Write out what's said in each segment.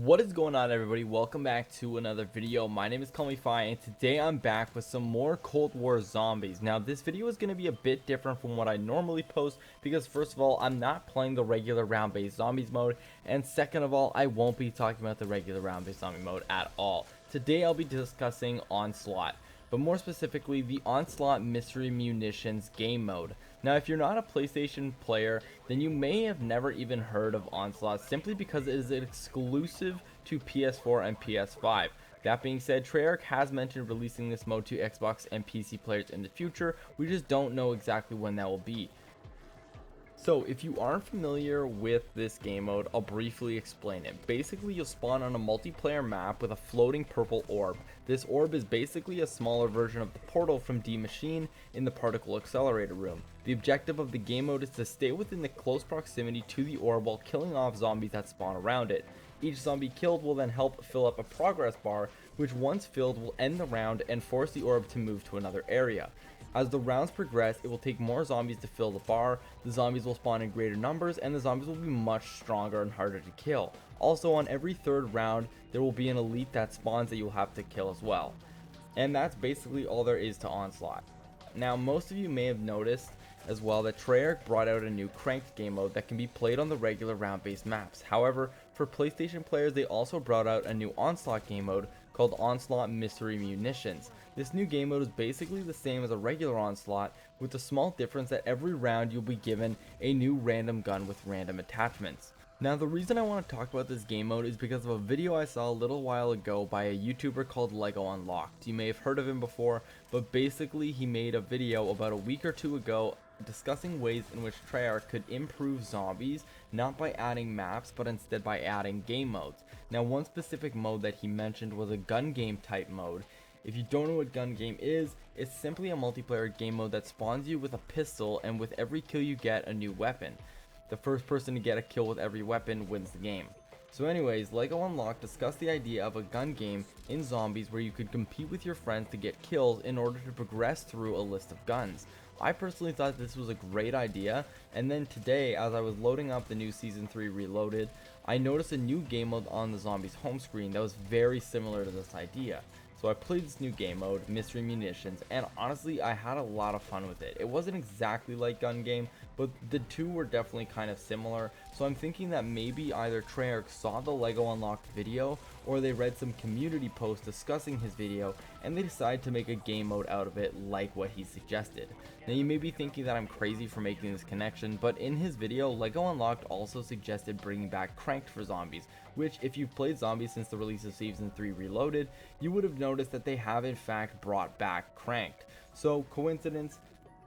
What is going on, everybody? Welcome back to another video. My name is CallMePhi, and today I'm back with some more Cold War zombies. Now this video is going to be a bit different from what I normally post because first of all, I'm not playing the regular round-based zombies mode, and second of all, I won't be talking about the regular round-based zombie mode at all. Today I'll be discussing Onslaught, but more specifically the Onslaught Mystery Munitions game mode. Now if you're not a PlayStation player, then you may have never even heard of Onslaught simply because it is exclusive to PS4 and PS5. That being said, Treyarch has mentioned releasing this mode to Xbox and PC players in the future. We just don't know exactly when that will be. So if you aren't familiar with this game mode, I'll briefly explain it. Basically, you'll spawn on a multiplayer map with a floating purple orb. This orb is basically a smaller version of the portal from D Machine in the particle accelerator room. The objective of the game mode is to stay within the close proximity to the orb while killing off zombies that spawn around it. Each zombie killed will then help fill up a progress bar, which once filled will end the round and force the orb to move to another area. As the rounds progress, it will take more zombies to fill the bar, the zombies will spawn in greater numbers, and the zombies will be much stronger and harder to kill. Also, on every third round, there will be an elite that spawns that you'll have to kill as well. And that's basically all there is to Onslaught. Now, most of you may have noticed as well that Treyarch brought out a new cranked game mode that can be played on the regular round-based maps. However, for PlayStation players, they also brought out a new Onslaught game mode called Onslaught Mystery Munitions. This new game mode is basically the same as a regular Onslaught, with the small difference that every round you'll be given a new random gun with random attachments. Now the reason I want to talk about this game mode is because of a video I saw a little while ago by a YouTuber called LegoUnlocked. You may have heard of him before, but basically he made a video about a week or two ago discussing ways in which Treyarch could improve zombies, not by adding maps, but instead by adding game modes. Now one specific mode that he mentioned was a gun game type mode. If you don't know what gun game is, it's simply a multiplayer game mode that spawns you with a pistol, and with every kill you get a new weapon. The first person to get a kill with every weapon wins the game. So anyways, LegoUnlocked discussed the idea of a gun game in zombies where you could compete with your friends to get kills in order to progress through a list of guns. I personally thought this was a great idea, and then today as I was loading up the new Season 3 Reloaded, I noticed a new game mode on the zombies home screen that was very similar to this idea. So I played this new game mode, Mystery Munitions, and honestly I had a lot of fun with it. It wasn't exactly like gun game, but the two were definitely kind of similar, so I'm thinking that maybe either Treyarch saw the LegoUnlocked video, or they read some community posts discussing his video, and they decided to make a game mode out of it like what he suggested. Now you may be thinking that I'm crazy for making this connection, but in his video, LegoUnlocked also suggested bringing back Cranked for zombies, which if you've played zombies since the release of Season 3 Reloaded, you would have noticed that they have in fact brought back Cranked. So coincidence?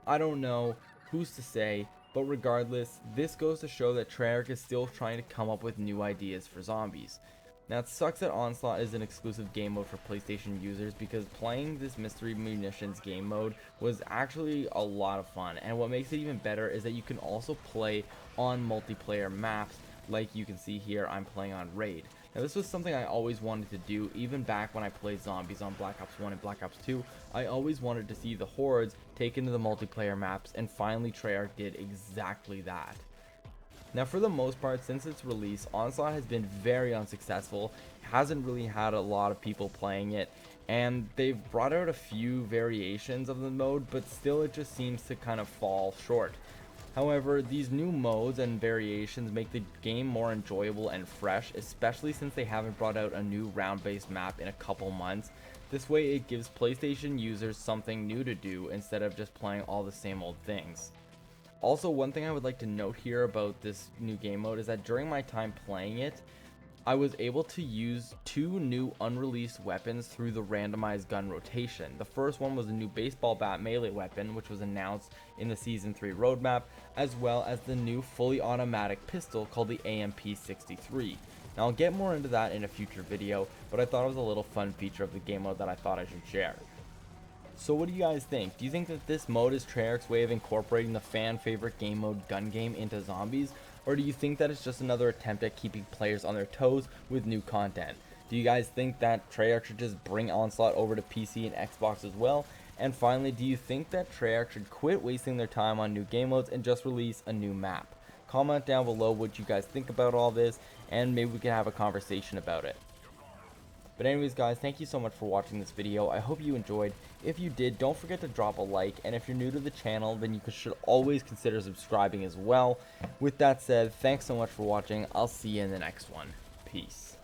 I don't know, who's to say, but regardless, this goes to show that Treyarch is still trying to come up with new ideas for zombies. Now it sucks that Onslaught is an exclusive game mode for PlayStation users because playing this Mystery Munitions game mode was actually a lot of fun, and what makes it even better is that you can also play on multiplayer maps. Like you can see here, I'm playing on Raid. Now this was something I always wanted to do, even back when I played zombies on Black Ops 1 and Black Ops 2. I always wanted to see the hordes taken to the multiplayer maps, and finally Treyarch did exactly that. Now for the most part, since its release, Onslaught has been very unsuccessful, hasn't really had a lot of people playing it, and they've brought out a few variations of the mode, but still it just seems to kind of fall short. However, these new modes and variations make the game more enjoyable and fresh, especially since they haven't brought out a new round-based map in a couple months. This way it gives PlayStation users something new to do instead of just playing all the same old things. Also, one thing I would like to note here about this new game mode is that during my time playing it, I was able to use two new unreleased weapons through the randomized gun rotation. The first one was a new baseball bat melee weapon, which was announced in the Season 3 roadmap, as well as the new fully automatic pistol called the AMP-63. Now I'll get more into that in a future video, but I thought it was a little fun feature of the game mode that I thought I should share. So what do you guys think? Do you think that this mode is Treyarch's way of incorporating the fan favorite game mode gun game into zombies? Or do you think that it's just another attempt at keeping players on their toes with new content? Do you guys think that Treyarch should just bring Onslaught over to PC and Xbox as well? And finally, do you think that Treyarch should quit wasting their time on new game modes and just release a new map? Comment down below what you guys think about all this, and maybe we can have a conversation about it. But anyways guys, thank you so much for watching this video. I hope you enjoyed. If you did, don't forget to drop a like, and if you're new to the channel, then you should always consider subscribing as well. With that said, thanks so much for watching. I'll see you in the next one. Peace.